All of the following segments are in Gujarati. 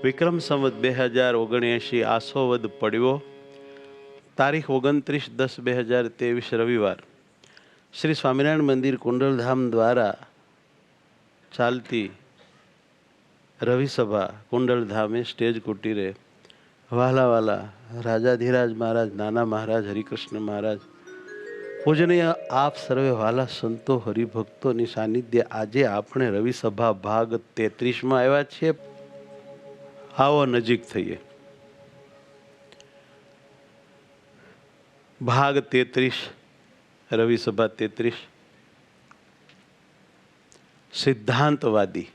વિક્રમ સંવત 2079 આસોવદ પડ્યો. તારીખ 29/10/2023 રવિવાર. શ્રી સ્વામિનારાયણ મંદિર કુંડલધામ દ્વારા ચાલતી રવિસભા કુંડલધામે સ્ટેજ કુટીરે વાલા વાલા રાજાધીરાજ મહારાજ, નાના મહારાજ, હરિકૃષ્ણ મહારાજ, પૂજનીય આપ સર્વે વાલા સંતો હરિભક્તોની સાનિધ્ય આજે આપણે રવિસભા ભાગ 33માં આવ્યા છીએ. આવો નજીક થઈએ. ભાગ 33, રવિસભા 33. સિદ્ધાંતવાદી.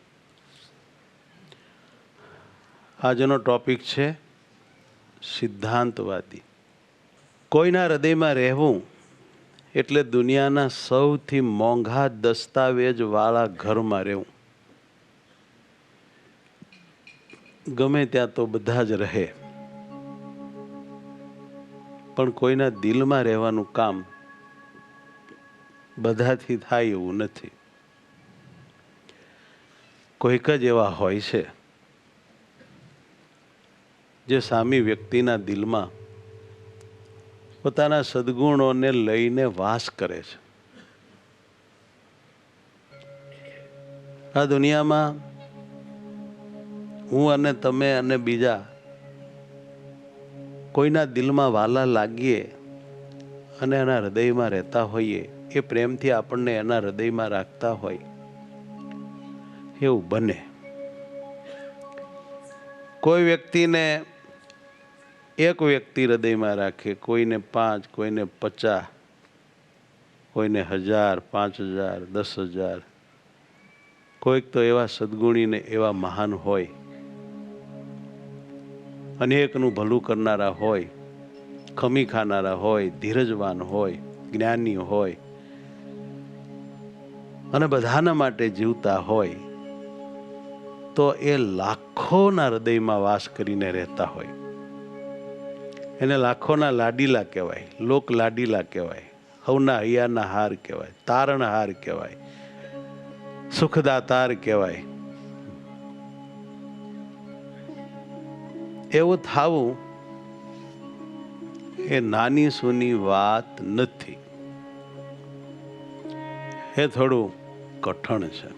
આજનો ટોપિક છે સિદ્ધાંતવાદી. કોઈના હૃદયમાં રહેવું એટલે દુનિયાના સૌથી મોંઘા દસ્તાવેજ વાળા ઘરમાં રહેવું. ગમે ત્યાં તો બધા જ રહે, પણ કોઈના દિલમાં રહેવાનું કામ બધાથી થાય એવું નથી. કોઈક જ એવા હોય છે જે સામી વ્યક્તિના દિલમાં પોતાના સદગુણોને લઈને વાસ કરે છે. આ દુનિયામાં હું અને તમે અને બીજા કોઈના દિલમાં વાલા લાગીએ અને એના હૃદયમાં રહેતા હોઈએ, એ પ્રેમથી આપણને એના હૃદયમાં રાખતા હોય એવું બને. કોઈ વ્યક્તિને એક વ્યક્તિ હૃદયમાં રાખે, કોઈને 5, કોઈને 50, કોઈને 1000, 5000, 10,000. કોઈક તો એવા સદગુણીને એવા મહાન હોય, અનેકનું ભલું કરનારા હોય, ખમી ખાનારા હોય, ધીરજવાન હોય, જ્ઞાની હોય અને બધાના માટે જીવતા હોય, તો એ લાખોના હૃદયમાં વાસ કરીને રહેતા હોય. એને લાખોના લાડીલા કહેવાય, લોક લાડીલા કહેવાય, હવના હૈયાના હાર કહેવાય, તારણહાર કહેવાય, સુખદાતાર કહેવાય. એવું થાવું એ નાની સૂની વાત નથી, એ થોડું કઠણ છે.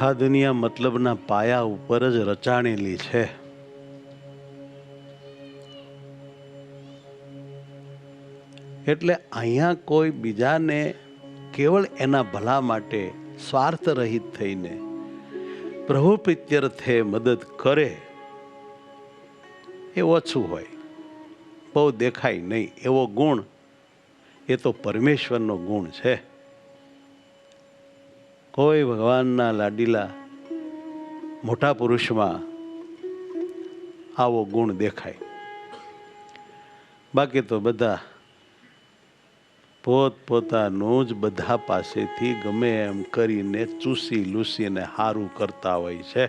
આ દુનિયા મતલબના પાયા ઉપર જ રચાણેલી છે. એટલે અહીંયા કોઈ બીજાને કેવળ એના ભલા માટે સ્વાર્થ રહિત થઈને પ્રભુ પ્રીત્યર્થે મદદ કરે એ ઓછું હોય, બહુ દેખાય નહીં. એવો ગુણ એ તો પરમેશ્વરનો ગુણ છે. કોઈ ભગવાનના લાડીલા મોટા પુરુષમાં આવો ગુણ દેખાય. બાકી તો બધા પોતપોતાનું જ બધા પાસેથી ગમે એમ કરીને ચૂસી લૂસીને હારું કરતા હોય છે.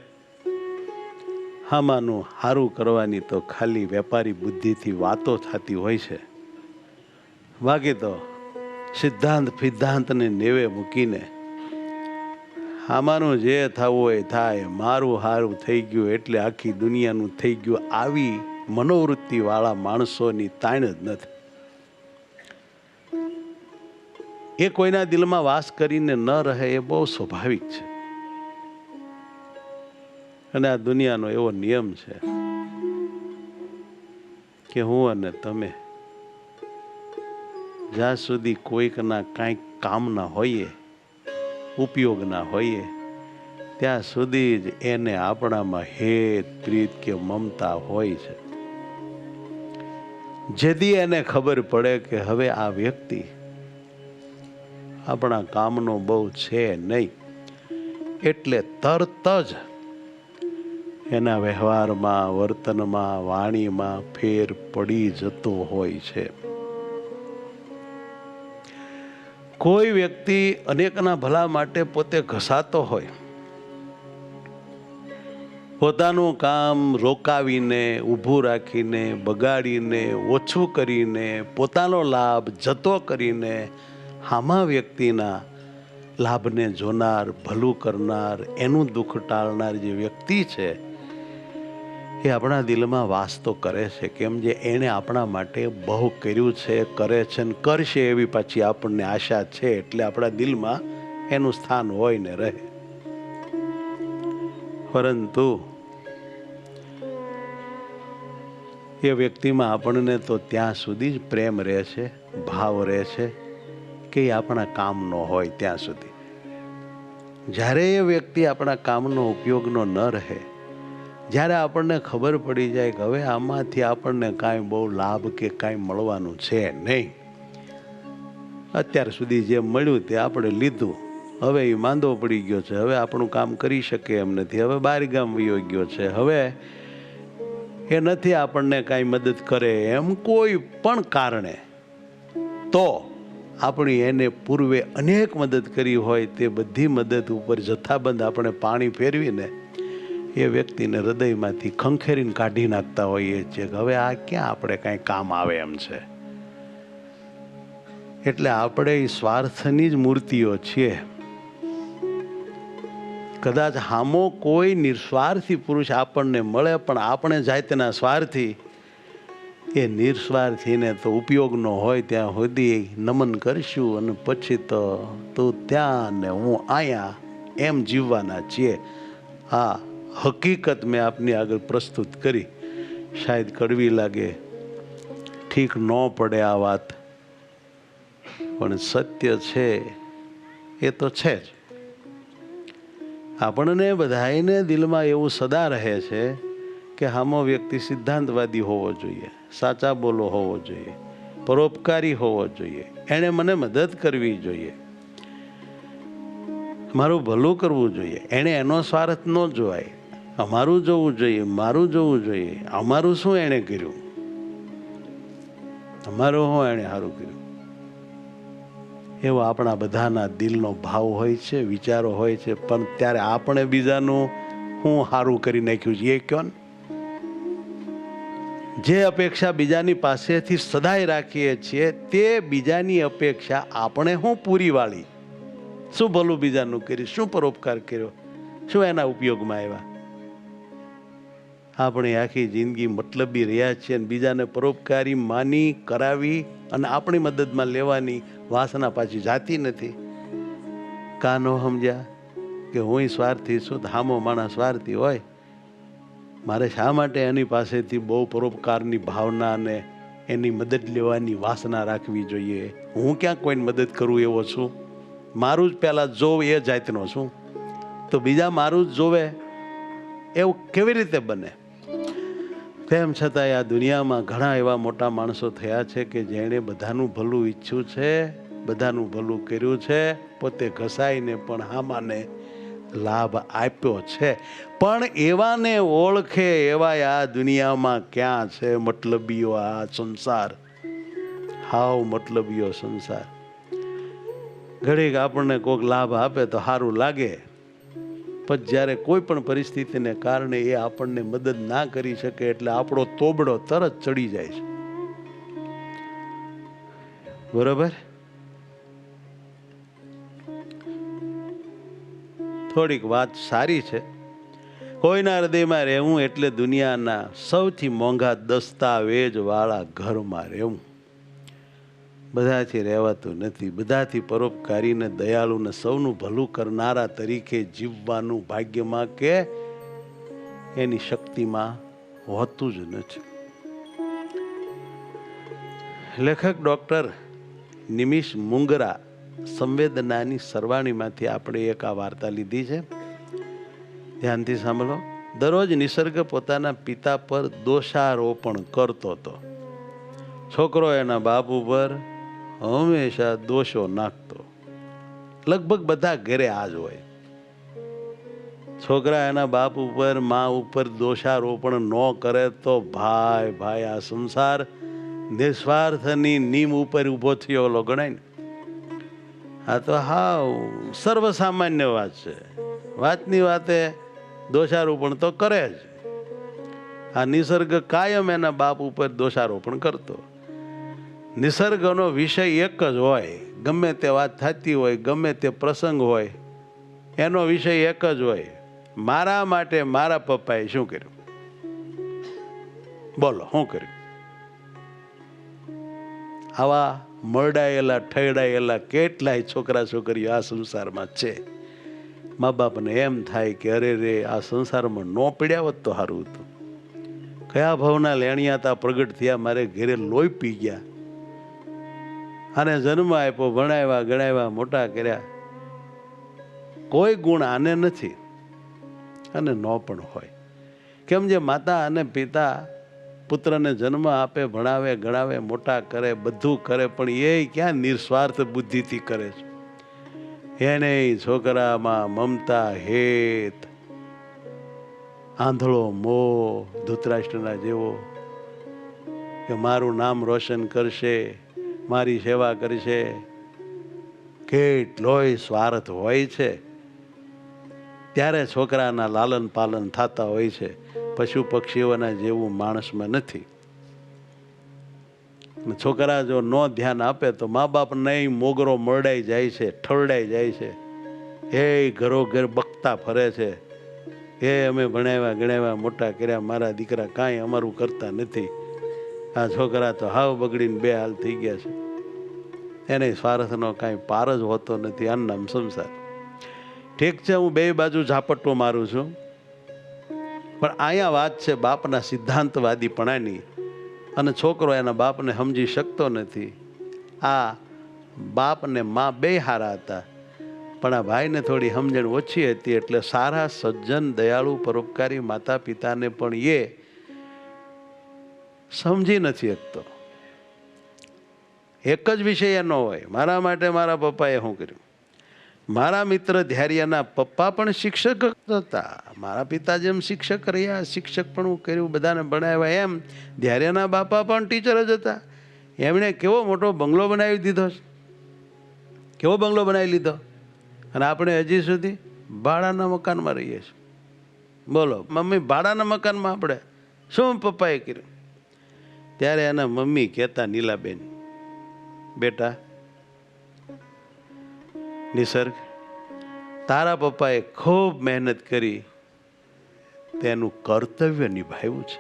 આમાંનું હારું કરવાની તો ખાલી વેપારી બુદ્ધિથી વાતો થતી હોય છે. બાકી તો સિદ્ધાંતને નેવે મૂકીને આમાંનું જે થવું હોય થાય, મારું હારું થઈ ગયું એટલે આખી દુનિયાનું થઈ ગયું, આવી મનોવૃત્તિ વાળા માણસોની તાણ જ નથી. એ કોઈના દિલમાં વાસ કરીને ન રહે એ બહુ સ્વાભાવિક છે. અને આ દુનિયાનો એવો નિયમ છે કે હું અને તમે જ્યાં સુધી કોઈકના કાંઈક કામના હોઈએ, ઉપયોગના હોઈએ, ત્યાં સુધી જ એને આપણામાં હેત, પ્રીત કે મમતા હોય છે. જેથી એને ખબર પડે કે હવે આ વ્યક્તિ આપણા કામનો બહુ છે નહીં, એટલે તરત જ એના વ્યવહારમાં, વર્તનમાં, વાણીમાં ફેર પડી જતો હોય છે. કોઈ વ્યક્તિ અનેકના ભલા માટે પોતે ઘસાતો હોય, પોતાનું કામ રોકાવીને, ઊભું રાખીને, બગાડીને, ઓછું કરીને, પોતાનો લાભ જતો કરીને આમાં વ્યક્તિના લાભને જોનાર, ભલું કરનાર, એનું દુઃખ ટાળનાર જે વ્યક્તિ છે એ આપણા દિલમાં વાસ તો કરે છે. કેમ જે એણે આપણા માટે બહુ કર્યું છે, કરે છે ને કરશે એવી પાછી આપણને આશા છે, એટલે આપણા દિલમાં એનું સ્થાન હોય ને રહે. પરંતુ એ વ્યક્તિમાં આપણને તો ત્યાં સુધી જ પ્રેમ રહે છે, ભાવ રહે છે કે એ આપણા કામનો હોય ત્યાં સુધી. જ્યારે એ વ્યક્તિ આપણા કામનો ઉપયોગનો ન રહે, જ્યારે આપણને ખબર પડી જાય કે હવે આમાંથી આપણને કાંઈ બહુ લાભ કે કાંઈ મળવાનું છે નહીં, અત્યાર સુધી જે મળ્યું તે આપણે લીધું, હવે એ માંદો પડી ગયો છે, હવે આપણું કામ કરી શકે એમ નથી, હવે બહાર ગામ વયો ગયો છે, હવે એ નથી આપણને કાંઈ મદદ કરે એમ કોઈ પણ કારણે, તો આપણી એને પૂર્વે અનેક મદદ કરી હોય તે બધી મદદ ઉપર જથ્થાબંધ આપણે પાણી ફેરવીને એ વ્યક્તિને હૃદયમાંથી ખંખેરીને કાઢી નાખતા હોઈએ છીએ કે હવે આ ક્યાં આપણે કાંઈ કામ આવે એમ છે. એટલે આપણે એ સ્વાર્થની જ મૂર્તિઓ છીએ. કદાચ હામો કોઈ નિસ્વાર્થી પુરુષ આપણને મળે, પણ આપણે જાતના સ્વાર્થી, એ નિસ્વાર્થીને તો ઉપયોગનો હોય ત્યાં સુધી નમન કરશું અને પછી તો તું ત્યાં ને હું અહીંયા એમ જીવવાના છીએ. આ હકીકત મેં આપની આગળ પ્રસ્તુત કરી. શાયદ કડવી લાગે, ઠીક ન પડે આ વાત, પણ સત્ય છે એ તો છે જ. આપણને બધાને દિલમાં એવું સદા રહે છે કે હામો વ્યક્તિ સિદ્ધાંતવાદી હોવો જોઈએ, સાચા બોલો હોવો જોઈએ, પરોપકારી હોવો જોઈએ, એણે મને મદદ કરવી જોઈએ, મારું ભલું કરવું જોઈએ, એણે એનો સ્વાર્થ ન જોવાય, અમારું જોવું જોઈએ, મારું જોવું જોઈએ, અમારું શું એણે કર્યું, અમારું શું એણે સારું કર્યું, એવો આપણા બધાના દિલનો ભાવ હોય છે, વિચારો હોય છે. પણ ત્યારે આપણે બીજાનું હું સારું કરી નાખ્યું છે એ કહો ને. જે અપેક્ષા બીજાની પાસેથી સદાય રાખીએ છીએ તે બીજાની અપેક્ષા આપણે શું પૂરી વાળી, શું ભલું બીજાનું કર્યું, શું પરોપકાર કર્યો, શું એના ઉપયોગમાં આવ્યા. આપણે આખી જિંદગી મતલબી રહ્યા છીએ અને બીજાને પરોપકારી માની કરાવી અને આપણી મદદમાં લેવાની વાસના પાછી જાતી નથી. કાનો સમજ્યા કે હું સ્વાર્થી છું, હામો માણસ સ્વાર્થી હોય, મારે શા માટે એની પાસેથી બહુ પરોપકારની ભાવના અને એની મદદ લેવાની વાસના રાખવી જોઈએ. હું ક્યાં કોઈને મદદ કરું એવો છું, મારું જ પહેલાં જોવ એ જાતનો છું, તો બીજા મારું જ જોવે એવું કેવી રીતે બને. તેમ છતાંય આ દુનિયામાં ઘણા એવા મોટા માણસો થયા છે કે જેણે બધાનું ભલું ઈચ્છ્યું છે, બધાનું ભલું કર્યું છે, પોતે ઘસાઈને પણ હામાને લાભ આપ્યો છે. પણ એવાને ઓળખે એવા આ દુનિયામાં ક્યાં છે મતલબીઓ. આ સંસાર હાવ મતલબીઓ સંસાર. ઘડીક આપણને કોઈક લાભ આપે તો સારું લાગે, પણ જ્યારે કોઈ પણ પરિસ્થિતિને કારણે એ આપણને મદદ ના કરી શકે એટલે આપણો તોબડો તરત ચડી જાય છે. બરોબર. થોડીક વાત સારી છે. કોઈના હૃદયમાં રહેવું એટલે દુનિયાના સૌથી મોંઘા દસ્તાવેજ વાળા ઘરમાં રહેવું. બધાથી રહેવાતું નથી. બધાથી પરોપકારીને દયાળુને સૌનું ભલું કરનારા તરીકે જીવવાનું ભાગ્યમાં કે એની શક્તિમાં હોતું જ નથી. લેખક ડૉક્ટર નિમિષ મુંગરા સંવેદનાની સરવાણીમાંથી આપણે એક આ વાર્તા લીધી છે. ધ્યાનથી સાંભળો. દરરોજ નિસર્ગ પોતાના પિતા પર દોષારોપણ કરતો હતો. છોકરો એના બાપ ઉપર હંમેશા દોષો નાખતો. લગભગ બધા ઘરે આ જ હોય. છોકરા એના બાપ ઉપર, મા ઉપર દોષારોપણ ન કરે તો ભાઈ આ સંસાર નિસ્વાર્થની નીમ ઉપર ઊભો થયો ઓલો ગણાય ને. આ તો હાવ સર્વસામાન્ય વાત છે. વાતની વાતે દોષારોપણ તો કરે જ. આ નિસર્ગ કાયમ એના બાપ ઉપર દોષારોપણ કરતો. નિસર્ગનો વિષય એક જ હોય, ગમે તે વાત થતી હોય, ગમે તે પ્રસંગ હોય, એનો વિષય એક જ હોય, મારા માટે મારા પપ્પાએ શું કર્યું? બોલો, શું કર્યું? આવા મરડાયેલા ઠેડાયેલા કેટલાય છોકરા છોકરીઓ આ સંસારમાં છે. મા બાપને એમ થાય કે અરે રે, આ સંસારમાં ન પડ્યા હોત તો સારું હતું. કયા ભાવના લેણિયાતા પ્રગટ થયા, મારે ઘેરે લોહી પી ગયા, આને જન્મ આપ્યો, ભણાવ્યા ગણાવ્યા મોટા કર્યા. કોઈ ગુણ આને નથી અને ન પણ હોય. કેમ? જે માતા અને પિતા પુત્રને જન્મ આપે, ભણાવે ગણાવે મોટા કરે, બધું કરે, પણ એ ક્યાં નિસ્વાર્થ બુદ્ધિથી કરે છે? એને છોકરામાં મમતા, હેત, આંધળો મોહ ધૃતરાષ્ટ્રના જેવો કે મારું નામ રોશન કરશે, મારી સેવા કરશે. કેટલોય સ્વાર્થ હોય છે. ત્યારે છોકરાના લાલન પાલન થતા હોય છે. પશુ પક્ષીઓના જેવું માણસમાં નથી. છોકરા જો ન ધ્યાન આપે તો મા બાપ નહીં મોગરો મરડાઈ જાય છે, ઠરડાઈ જાય છે. એ ઘરો ઘર બકતા ફરે છે, એ અમે ભણાવ્યા ગણાવ્યા મોટા કર્યા, મારા દીકરા કાંઈ અમારું કરતા નથી. આ છોકરા તો હાવ બગડીને બે હાલ થઈ ગયા છે. એને સ્વાર્થનો કાંઈ પાર જ હોતો નથી. આનું નામ સંસાર. ઠીક છે, હું બે બાજુ ઝાપટો મારું છું, પણ અહીંયા વાત છે બાપના સિદ્ધાંતવાદીપણાની, અને છોકરો એના બાપને સમજી શકતો નથી. આ બાપ ને મા બે હારા હતા, પણ આ ભાઈને થોડી સમજણ ઓછી હતી, એટલે સારા સજ્જન દયાળુ પરોપકારી માતા પિતાને પણ એ સમજી નથી શકતો. એક જ વિષય એનો હોય, મારા માટે મારા પપ્પાએ શું કર્યું. મારા મિત્ર ધૈર્યના પપ્પા પણ શિક્ષક હતા, મારા પિતા જેમ શિક્ષક રહ્યા, શિક્ષક પણ હું કર્યું, બધાને ભણાવ્યા, એમ ધૈર્યના બાપા પણ ટીચર જ હતા. એમણે કેવો મોટો બંગલો બનાવી દીધો છે, કેવો બંગલો બનાવી લીધો, અને આપણે હજી સુધી ભાડાના મકાનમાં રહીએ છીએ. બોલો મમ્મી, ભાડાના મકાનમાં આપણે શું પપ્પાએ કર્યું? ત્યારે એના મમ્મી કહેતા, નીલાબેન, બેટા નિસર્ગ, તારા પપ્પાએ ખૂબ મહેનત કરી, તેનું કર્તવ્ય નિભાવ્યું છે.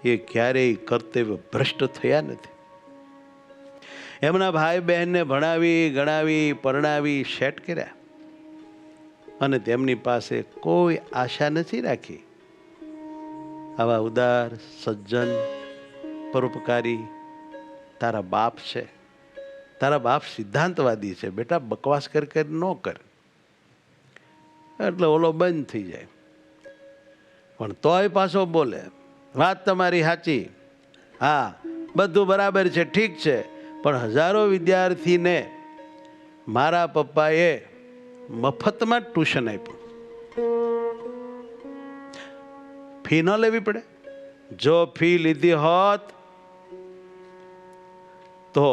એ ક્યારેય કર્તવ્ય ભ્રષ્ટ થયા નથી. એમના ભાઈ બહેનને ભણાવી ગણાવી પરણાવી સેટ કર્યા, અને તેમની પાસે કોઈ આશા નથી રાખી. આવા ઉદાર સજ્જન પરોપકારી તારા બાપ છે. તારા બાપ સિદ્ધાંતવાદી છે. બેટા બકવાસ કરી ન કર, એટલે ઓલો બંધ થઈ જાય. પણ તોય પાછો બોલે, વાત તમારી સાચી, હા બધું બરાબર છે, ઠીક છે, પણ હજારો વિદ્યાર્થીને મારા પપ્પાએ મફતમાં જ ટ્યુશન આપ્યું. ફી ન લેવી પડે. જો ફી લીધી હોત તો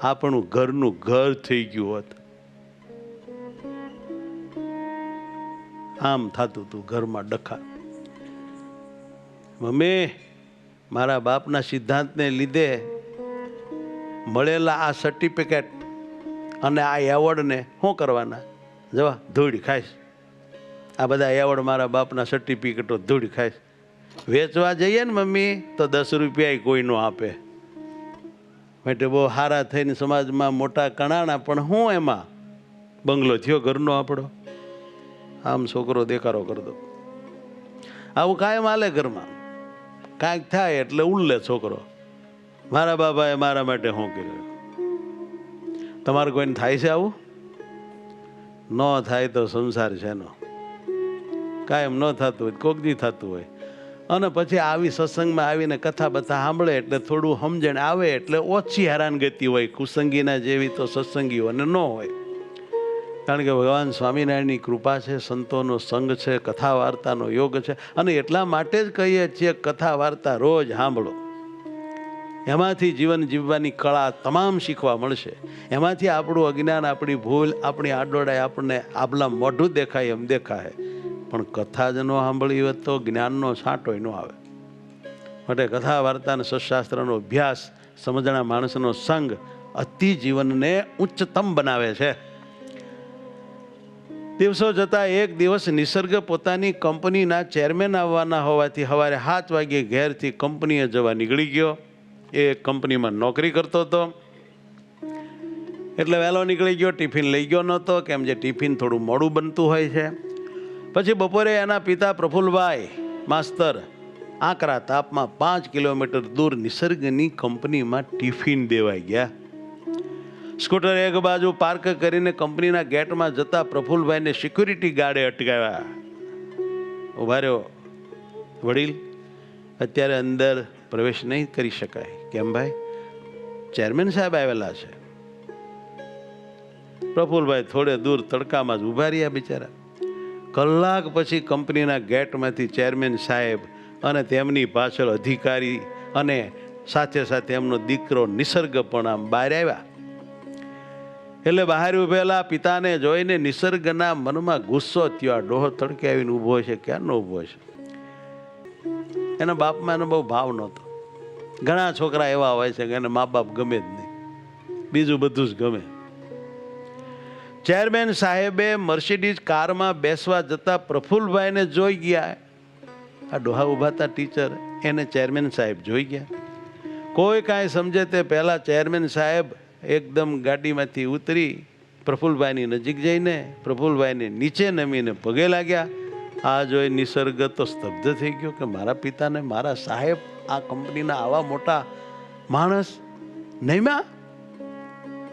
આપણું ઘરનું ઘર થઈ ગયું હોત. આમ થતું હતું ઘરમાં ડખા. મમ્મી, મારા બાપના સિદ્ધાંતને લીધે મળેલા આ સર્ટિફિકેટ અને આ એવોર્ડને શું કરવાના? જવા ધૂળ ખાઈશ. આ બધા એવોર્ડ મારા બાપના સર્ટિફિકેટો ધૂળ ખાઈશ. વેચવા જઈએ ને મમ્મી તો 10 રૂપિયા કોઈ નો આપે. માટે બહુ હારા થઈને સમાજમાં મોટા કણાણા, પણ હું એમાં બંગલો થયો ઘરનો આપણો. આમ છોકરો દેખાડો કરી દો. આવું કાયમ હાલે ઘરમાં. કાંઈક થાય એટલે ઉલ્લે છોકરો, મારા બાબાએ મારા માટે શું કર્યું. તમારે કોઈને થાય છે આવું? ન થાય તો સંસાર છે એનો. કાયમ ન થતું હોય, કોક દી થતું હોય. અને પછી આવી સત્સંગમાં આવીને કથા બથા સાંભળે એટલે થોડું સમજણ આવે, એટલે ઓછી હેરાનગતિ હોય. કુસંગીના જેવી તો સત્સંગીઓને ન હોય. કારણ કે ભગવાન સ્વામિનારાયણની કૃપા છે, સંતોનો સંગ છે, કથા વાર્તાનો યોગ છે. અને એટલા માટે જ કહીએ છીએ કથા વાર્તા રોજ સાંભળો. એમાંથી જીવન જીવવાની કળા તમામ શીખવા મળશે. એમાંથી આપણું અજ્ઞાન, આપણી ભૂલ, આપણી આડોડાઈ આપણને આબલા મોઢું દેખાય એમ દેખાય, પણ કથા જ ન સાંભળી હોય તો જ્ઞાનનો છાંટોય ન આવે. માટે કથા વાર્તા અને સત્શાસ્ત્રનો અભ્યાસ, સમજણા માણસનો સંગ અતિ જીવનને ઉચ્ચતમ બનાવે છે. દિવસો જતા એક દિવસ નિસર્ગ પોતાની કંપનીના ચેરમેન આવવાના હોવાથી સવારે 7 વાગ્યે ઘેરથી કંપનીએ જવા નીકળી ગયો. એ કંપનીમાં નોકરી કરતો હતો એટલે વહેલો નીકળી ગયો. ટિફિન લઈ ગયો નહોતો, કેમ જે ટિફિન થોડું મોડું બનતું હોય છે. પછી બપોરે એના પિતા પ્રફુલ્લભાઈ માસ્તર આકરા તાપમાં 5 કિલોમીટર દૂર નિસર્ગની કંપનીમાં ટિફિન દેવા ગયા. સ્કૂટર એક બાજુ પાર્ક કરીને કંપનીના ગેટમાં જતા પ્રફુલ્લભાઈને સિક્યુરિટી ગાર્ડે અટકાવ્યા. ઉભા રહ્યો વડીલ, અત્યારે અંદર પ્રવેશ નહીં કરી શકાય. કેમ ભાઈ? ચેરમેન સાહેબ આવેલા છે. પ્રફુલ્લભાઈ થોડે દૂર તડકામાં જ ઊભા રહ્યા બિચારા. કલાક પછી કંપનીના ગેટમાંથી ચેરમેન સાહેબ અને તેમની પાછળ અધિકારી અને સાથે સાથે એમનો દીકરો નિસર્ગ પણ આમ બહાર આવ્યા. એટલે બહાર ઉભેલા પિતાને જોઈને નિસર્ગના મનમાં ગુસ્સો થયો. આ ડોહો તડકે આવીને ઊભો છે, ક્યારનો ઊભો છે? એના બાપમાં એનો બહુ ભાવ નહોતો. ઘણા છોકરા એવા હોય છે કે એને મા બાપ ગમે જ નહીં, બીજું બધું જ ગમે. ચેરમેન સાહેબે મર્સિડીઝ કારમાં બેસવા જતા પ્રફુલ્લભાઈને જોઈ ગયા. આ ડોહા ઊભા હતા ટીચર, એને ચેરમેન સાહેબ જોઈ ગયા. કોઈ કાંઈ સમજે તે પહેલાં ચેરમેન સાહેબ એકદમ ગાડીમાંથી ઉતરી પ્રફુલ્લભાઈની નજીક જઈને પ્રફુલ્લભાઈને નીચે નમીને પગે લાગ્યા. આ જોઈ નિસર્ગ તો સ્તબ્ધ થઈ ગયો કે મારા પિતાને મારા સાહેબ આ કંપનીના આવા મોટા માણસ નહીમાં.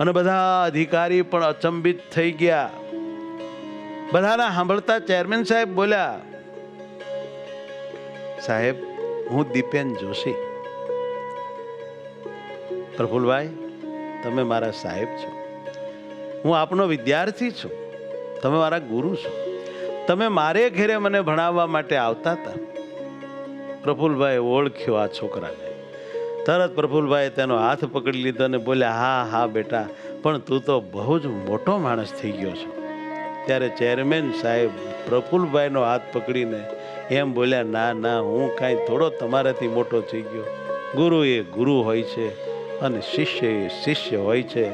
અને બધા અધિકારી પણ અચંબિત થઈ ગયા. બધાના સાંભળતા ચેરમેન સાહેબ બોલ્યા, સાહેબ હું દીપેન જોશી. પ્રફુલ્લભાઈ, તમે મારા સાહેબ છો, હું આપનો વિદ્યાર્થી છું, તમે મારા ગુરુ છો, તમે મારે ઘેરે મને ભણાવવા માટે આવતા હતા. પ્રફુલ્લભાઈ ઓળખ્યો આ છોકરાને. તરત પ્રફુલ્લભાઈએ તેનો હાથ પકડી લીધો અને બોલ્યા, હા હા બેટા, પણ તું તો બહુ જ મોટો માણસ થઈ ગયો છો. ત્યારે ચેરમેન સાહેબ પ્રફુલ્લભાઈનો હાથ પકડીને એમ બોલ્યા, ના ના, હું કાંઈ થોડો તમારાથી મોટો થઈ ગયો. ગુરુ એ ગુરુ હોય છે અને શિષ્ય એ શિષ્ય હોય છે.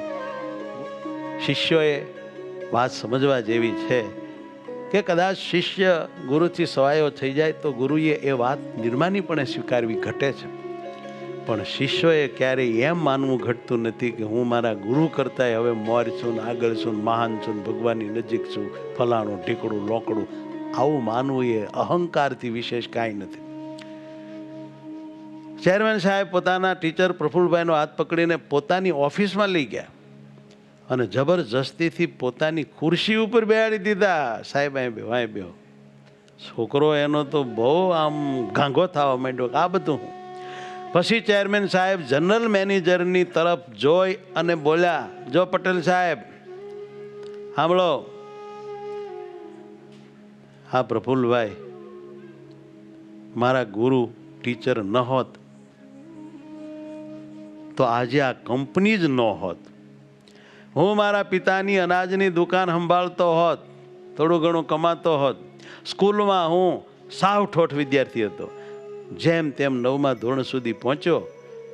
શિષ્યોએ વાત સમજવા જેવી છે કે કદાચ શિષ્ય ગુરુથી સવાયો થઈ જાય તો ગુરુએ એ વાત નિર્માનીપણે સ્વીકારવી ઘટે છે. પણ શિષ્યોએ ક્યારેય એમ માનવું ઘટતું નથી કે હું મારા ગુરુ કરતાંય હવે મોર છું, આગળ છું, મહાન છું, ભગવાનની નજીક છું, ફલાણું ઢીકડું લોકડું. આવું માનવું એ અહંકારથી વિશેષ કાંઈ નથી. ચેરમેન સાહેબ પોતાના ટીચર પ્રફુલ્લભાઈનો હાથ પકડીને પોતાની ઓફિસમાં લઈ ગયા અને જબરજસ્તીથી પોતાની ખુરશી ઉપર બેસાડી દીધા. સાહેબ અહીં બેહો, અહીં બેહો. છોકરો એનો તો બહુ આમ ગાંગો થવા માંડ્યો. આ બધું પછી ચેરમેન સાહેબ જનરલ મેનેજરની તરફ જોઈ અને બોલ્યા, જો પટેલ સાહેબ સાંભળો, હા પ્રફુલ્લભાઈ મારા ગુરુ ટીચર ન હોત તો આજે આ કંપની જ ન હોત. હું મારા પિતાની અનાજની દુકાન સંભાળતો હોત, થોડું ઘણું કમાતો હોત. સ્કૂલમાં હું સાવ ઠોઠ વિદ્યાર્થી હતો. જેમ તેમ 9મા ધોરણ સુધી પહોંચ્યો.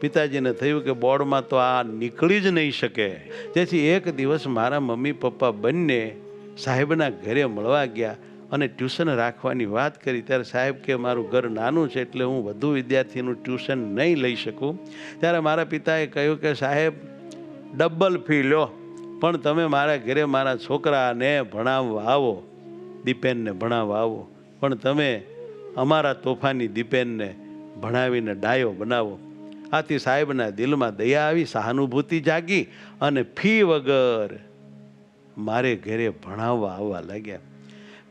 પિતાજીને થયું કે બોર્ડમાં તો આ નીકળી જ નહીં શકે. તેથી એક દિવસ મારા મમ્મી પપ્પા બંને સાહેબના ઘરે મળવા ગયા અને ટ્યુશન રાખવાની વાત કરી. ત્યારે સાહેબ કે મારું ઘર નાનું છે એટલે હું વધુ વિદ્યાર્થીનું ટ્યુશન નહીં લઈ શકું. ત્યારે મારા પિતાએ કહ્યું કે સાહેબ ડબલ ફી લો, પણ તમે મારા ઘરે મારા છોકરાને ભણાવવા આવો, દીપેનને ભણાવવા આવો, પણ તમે અમારા તોફાની દીપેનને ભણાવીને ડાયો બનાવો. આથી સાહેબના દિલમાં દયા આવી, સહાનુભૂતિ જાગી અને ફી વગર મારે ઘરે ભણાવવા આવવા લાગ્યા.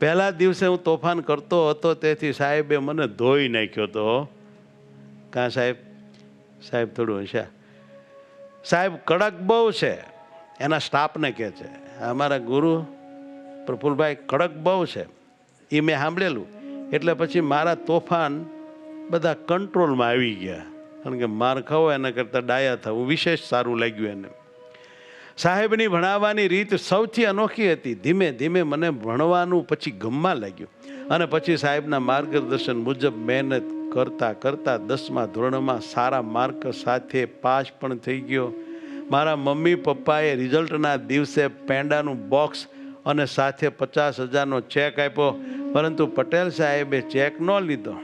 પહેલા દિવસે હું તોફાન કરતો હતો તેથી સાહેબે મને ધોઈ નાખ્યો હતો. કાં સાહેબ? સાહેબ થોડું હસ્યા. સાહેબ કડક બહુ છે, એના સ્ટાફને કહે છે. અમારા ગુરુ પ્રફુલ્લભાઈ કડક બહુ છે, એ મેં સાંભળેલું. એટલે પછી મારા તોફાન બધા કંટ્રોલમાં આવી ગયા, કારણ કે માર ખાવો એના કરતાં ડાયા થવું વિશેષ સારું લાગ્યું એને. સાહેબની ભણાવવાની રીત સૌથી અનોખી હતી. ધીમે ધીમે મને ભણવાનું પછી ગમવા લાગ્યું અને પછી સાહેબના માર્ગદર્શન મુજબ મહેનત કરતાં કરતાં 10મા ધોરણમાં સારા માર્ક સાથે પાસ પણ થઈ ગયો. મારા મમ્મી પપ્પાએ રિઝલ્ટના દિવસે પેંડાનું બોક્સ અને સાથે 50,000નો ચેક આપ્યો, પરંતુ પટેલ સાહેબે ચેક ન લીધો.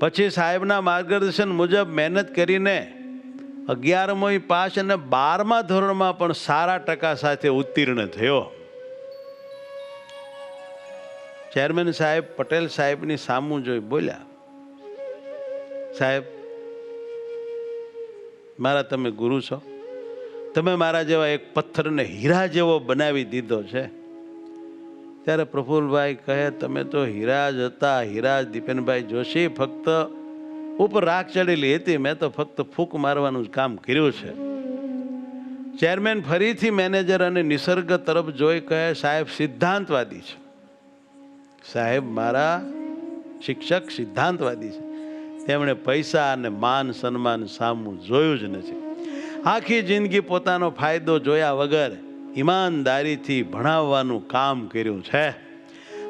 પછી સાહેબના માર્ગદર્શન મુજબ મહેનત કરીને 11મી પાસ અને 12મા ધોરણમાં પણ સારા ટકા સાથે ઉત્તીર્ણ થયો. ચેરમેન સાહેબ પટેલ સાહેબની સામું જોઈ બોલ્યા, સાહેબ, મારા તમે ગુરુ છો. તમે મારા જેવા એક પથ્થરને હીરા જેવો બનાવી દીધો છે. ત્યારે પ્રફુલભાઈ કહે, તમે તો હીરા જ હતા, હીરા જ દીપેનભાઈ જોશી. ફક્ત ઉપર રાખ ચડેલી હતી, મેં તો ફક્ત ફૂંક મારવાનું જ કામ કર્યું છે. ચેરમેન ફરીથી મેનેજર અને નિસર્ગ તરફ જોઈ કહે, સાહેબ સિદ્ધાંતવાદી છે. સાહેબ મારા શિક્ષક સિદ્ધાંતવાદી છે. તેમણે પૈસા અને માન સન્માન સામું જોયું જ નથી. આખી જિંદગી પોતાનો ફાયદો જોયા વગર ઈમાનદારીથી ભણાવવાનું કામ કર્યું છે.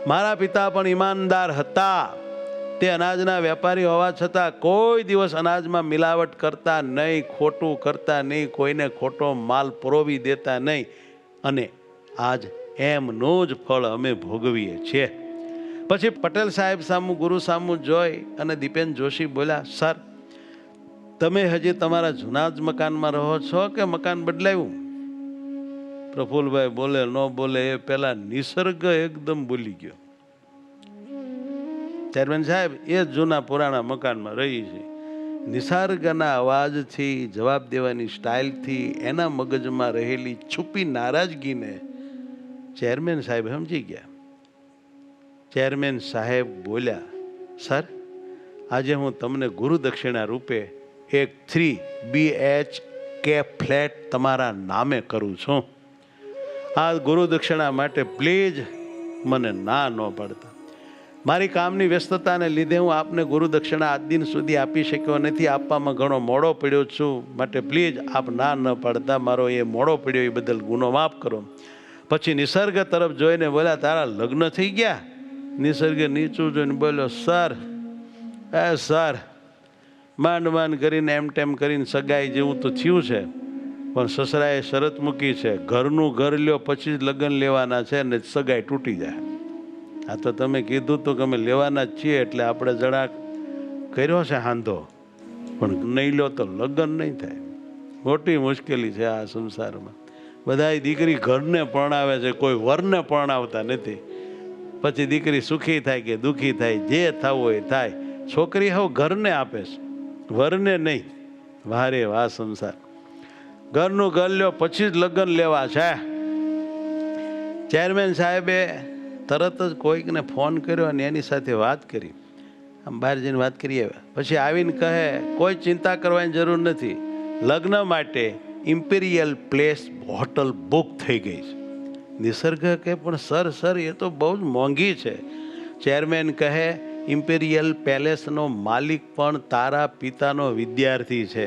મારા પિતા પણ ઈમાનદાર હતા. તે અનાજના વેપારી હોવા છતાં કોઈ દિવસ અનાજમાં મિલાવટ કરતા નહીં, ખોટું કરતા નહીં, કોઈને ખોટો માલ પરોવી દેતા નહીં. અને આજ એમનું જ ફળ અમે ભોગવીએ છીએ. પછી પટેલ સાહેબ સામું, ગુરુ સામું જોઈ અને દીપેન જોશી બોલ્યા, સર, તમે હજી તમારા જૂના જ મકાનમાં રહો છો કે મકાન બદલાયું? પ્રફુલભાઈ બોલે ન બોલે એ પેલા નિસર્ગ એકદમ બોલી ગયો. ચેરમેન સાહેબ એ જૂના પુરાણા મકાનમાં રહી છે. નિસર્ગના અવાજથી, જવાબ દેવાની સ્ટાઇલથી એના મગજમાં રહેલી છુપી નારાજગીને ચેરમેન સાહેબ સમજી ગયા. ચેરમેન સાહેબ બોલ્યા, સર, આજે હું તમને ગુરુ દક્ષિણા રૂપે એક 3 BHK ફ્લેટ તમારા નામે કરું છું. આ ગુરુ દક્ષિણા માટે પ્લીઝ મને ના ન પાડતા. મારી કામની વ્યસ્તતાને લીધે હું આપને ગુરુ દક્ષિણા આજ દિન સુધી આપી શક્યો નથી. આપવામાં ઘણો મોડો પડ્યો છું, માટે પ્લીઝ આપ ના ન પાડતા. મારો એ મોડો પડ્યો એ બદલ ગુનો માફ કરો. પછી નિસર્ગ તરફ જોઈને બોલ્યા, તારા લગ્ન થઈ ગયા? નિસર્ગે નીચું જોઈને બોલ્યો, સર, સર, માંડ માંડ કરીને એમ ટેમ કરીને સગાઈ જેવું તો થયું છે, પણ સસરાએ શરત મૂકી છે, ઘરનું ઘર લ્યો પછી જ લગ્ન લેવાના છે ને સગાઈ તૂટી જાય. આ તો તમે કીધું તો કે અમે લેવાના જ છીએ, એટલે આપણે જરા કર્યો છે હાંધો, પણ નહીં લો તો લગ્ન નહીં થાય. મોટી મુશ્કેલી છે આ સંસારમાં. બધા દીકરી ઘરને પરણાવે છે, કોઈ વરને પરણાવતા નથી. પછી દીકરી સુખી થાય કે દુઃખી થાય, જે થવું હોય થાય. છોકરી હવે ઘરને આપે છે, વરને નહીં. વારે વાહ સંસાર. ઘરનું ઘર લ્યો પછી જ લગ્ન લેવા છે. ચેરમેન સાહેબે તરત જ કોઈકને ફોન કર્યો અને એની સાથે વાત કરી. આમ બહાર જઈને વાત કરી આવ્યા. પછી આવીને કહે, કોઈ ચિંતા કરવાની જરૂર નથી, લગ્ન માટે ઇમ્પિરિયલ પ્લેસ હોટલ બુક થઈ ગઈ છે. નિસર્ગ કહે, પણ સર, એ તો બહુ જ મોંઘી છે. ચેરમેન કહે, ઇમ્પિરિયલ પેલેસનો માલિક પણ તારા પિતાનો વિદ્યાર્થી છે.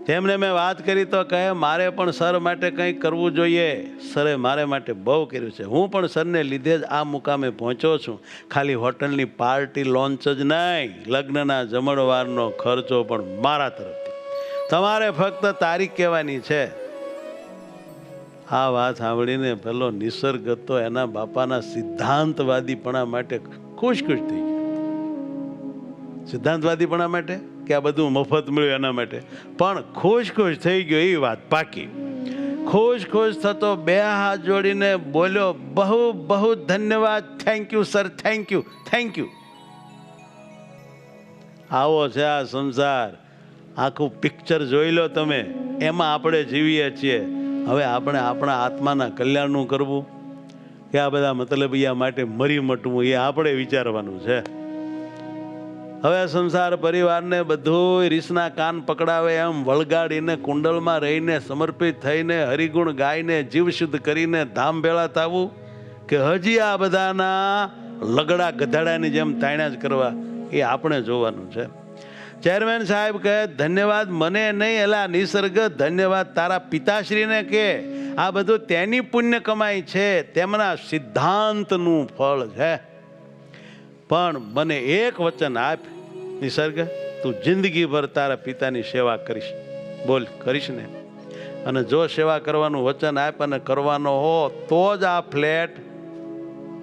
તેમને મેં વાત કરી તો કહે, મારે પણ સર માટે કંઈક કરવું જોઈએ. સરે મારે માટે બહુ કર્યું છે. હું પણ સરને લીધે જ આ મુકામે પહોંચ્યો છું. ખાલી હોટલની પાર્ટી લોન્ચ જ નહીં, લગ્નના જમણવારનો ખર્ચો પણ મારા તરફથી. તમારે ફક્ત તારીખ કહેવાની છે. આ વાત સાંભળીને પેલો નિસર્ગ હતો એના બાપાના સિદ્ધાંતવાદીપણા માટે ખુશ થઈ ગયો. સિદ્ધાંતવાદીપણા માટે કે આ બધું મફત મળ્યું એના માટે, પણ ખુશ થઈ ગયો એ વાત પાકી. ખુશ થતો બે હાથ જોડીને બોલ્યો, બહુ બહુ ધન્યવાદ, thank you sir, thank you. આવો છે આ સંસાર. આખું પિક્ચર જોઈ લો તમે, એમાં આપણે જીવીએ છીએ. હવે આપણે આપણા આત્માના કલ્યાણનું કરવું કે આ બધા મતલબિયા માટે મરી મટવું, એ આપણે વિચારવાનું છે. હવે સંસાર પરિવારને બધું રીસના કાન પકડાવે એમ વળગાડીને કુંડલમાં રહીને સમર્પિત થઈને હરિગુણ ગાઈને જીવ શુદ્ધ કરીને ધામ ભેળા થવું, કે હજી આ બધાના લગડા ગધાડાની જેમ તાણ્યા જ કરવા, એ આપણે જોવાનું છે. ચેરમેન સાહેબ કહે, ધન્યવાદ મને નહીં, એલા નિસર્ગ, ધન્યવાદ તારા પિતાશ્રીને કે. આ બધું તેની પુણ્ય કમાઈ છે, તેમના સિદ્ધાંતનું ફળ છે. પણ મને એક વચન આપ નિસર્ગ, તું જિંદગીભર તારા પિતાની સેવા કરીશ. બોલ, કરીશ ને? અને જો સેવા કરવાનું વચન આપ અને કરવાનો હો તો જ આ ફ્લેટ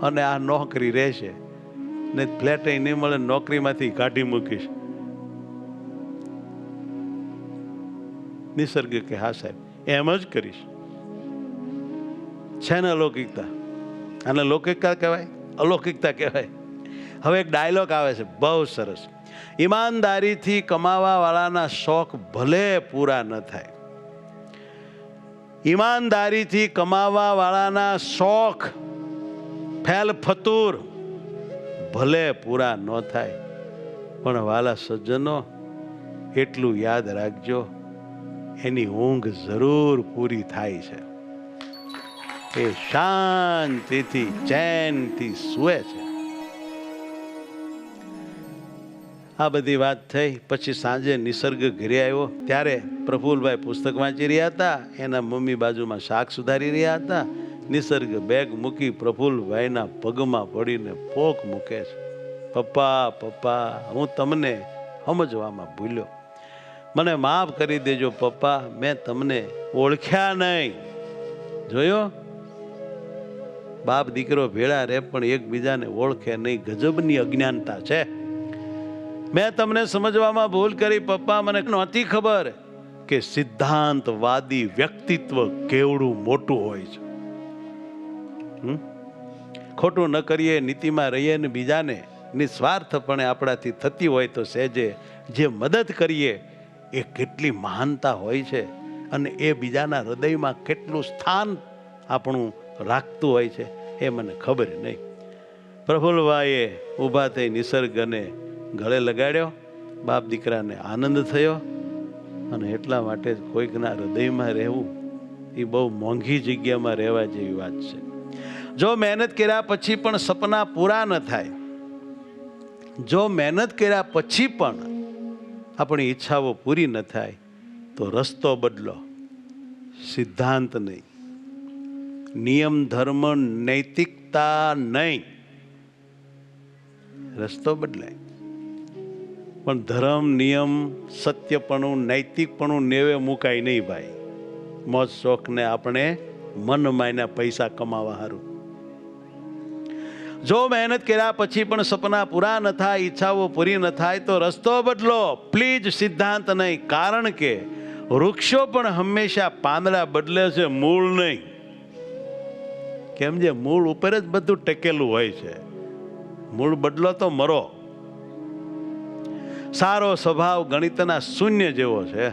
અને આ નોકરી રહેશે. ને ફ્લેટ નહીં મળે, નોકરીમાંથી કાઢી મૂકીશ. નિસર્ગ કે હા સાહેબ, એમ જ કરીશ. છે ને અલૌકિકતા? આને લૌકિકતા કહેવાય, અલૌકિકતા કહેવાય. હવે એક ડાયલોગ આવે છે બહુ સરસ. ઈમાનદારીથી કમાવા વાળાના શોખ ભલે પૂરા ન થાય. ઈમાનદારીથી કમાવા વાળાના શોખ ફેલ ફતુર ભલે પૂરા ન થાય, પણ વાલા સજ્જનો એટલું યાદ રાખજો, એની ઊંઘ જરૂર પૂરી થાય છે. એ શાંતિથી ચેનથી સૂવે છે. આ બધી વાત થઈ પછી સાંજે નિસર્ગ ઘરે આવ્યો ત્યારે પ્રફુલભાઈ પુસ્તક વાંચી રહ્યા હતા, એના મમ્મી બાજુમાં શાક સુધારી રહ્યા હતા. નિસર્ગ બેગ મૂકી પ્રફુલભાઈના પગમાં પડીને પોક મૂકે છે. પપ્પા, પપ્પા, હું તમને સમજવામાં ભૂલ્યો, મને માફ કરી દેજો પપ્પા, મેં તમને ઓળખ્યા નહીં. જોયો, બાપ દીકરો ભેળા રે પણ એકબીજાને ઓળખે નહીં, ગજબની અજ્ઞાનતા છે. મેં તમને સમજવામાં ભૂલ કરી પપ્પા, મને નહોતી ખબર કે સિદ્ધાંતવાદી વ્યક્તિત્વ કેવડું મોટું હોય છે. ખોટું ન કરીએ, નીતિમાં રહીએ ને બીજાને નિસ્વાર્થપણે આપણાથી થતી હોય તો સહેજે જે મદદ કરીએ એ કેટલી મહાનતા હોય છે, અને એ બીજાના હૃદયમાં કેટલું સ્થાન આપણું રાખતું હોય છે એ મને ખબર નહીં. પ્રફુલ્લભાઈએ ઊભા થઈ નિસર્ગને ગળે લગાડ્યો. બાપ દીકરાને આનંદ થયો. અને એટલા માટે કોઈકના હૃદયમાં રહેવું એ બહુ મોંઘી જગ્યામાં રહેવા જેવી વાત છે. જો મહેનત કર્યા પછી પણ સપના પૂરા ન થાય, જો મહેનત કર્યા પછી પણ આપણી ઈચ્છાઓ પૂરી ન થાય, તો રસ્તો બદલો, સિદ્ધાંત નહીં, નિયમ ધર્મ નૈતિકતા નહીં. રસ્તો બદલાય પણ ધર્મ નિયમ સત્યપણું નૈતિકપણું નેવે મુકાય નહીં ભાઈ. મોજ શોખને આપણે મન માયના પૈસા કમાવા હારું. જો મહેનત કર્યા પછી પણ સપના પૂરા ન થાય, ઈચ્છાઓ પૂરી ન થાય, તો રસ્તો બદલો, પ્લીઝ સિદ્ધાંત નહીં. કારણ કે વૃક્ષો પણ હંમેશા પાંદડા બદલે છે, મૂળ નહીં. કેમ? જે મૂળ ઉપર જ બધું ટકેલું હોય છે. મૂળ બદલો તો મરો. સારો સ્વભાવ ગણિતના શૂન્ય જેવો છે.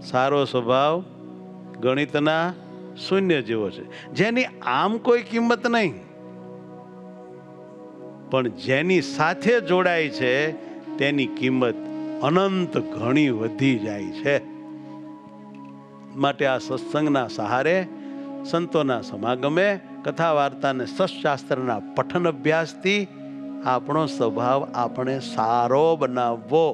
સારો સ્વભાવ ગણિતના શૂન્ય જેવો છે, જેની આમ કોઈ કિંમત નહીં, પણ જેની સાથે જોડાય છે તેની કિંમત અનંત ઘણી વધી જાય છે. માટે આ સત્સંગના સહારે, સંતોના સમાગમે, કથા વાર્તા અને સત્શાસ્ત્રના પઠન અભ્યાસથી આપણો સ્વભાવ આપણે સારો બનાવવો,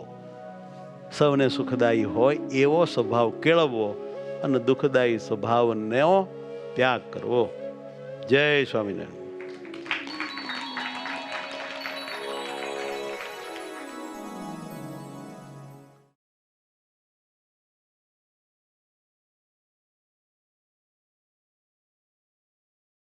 સૌને સુખદાયી હોય એવો સ્વભાવ કેળવવો અને દુઃખદાયી સ્વભાવનો ત્યાગ કરવો. જય સ્વામિનારાયણ.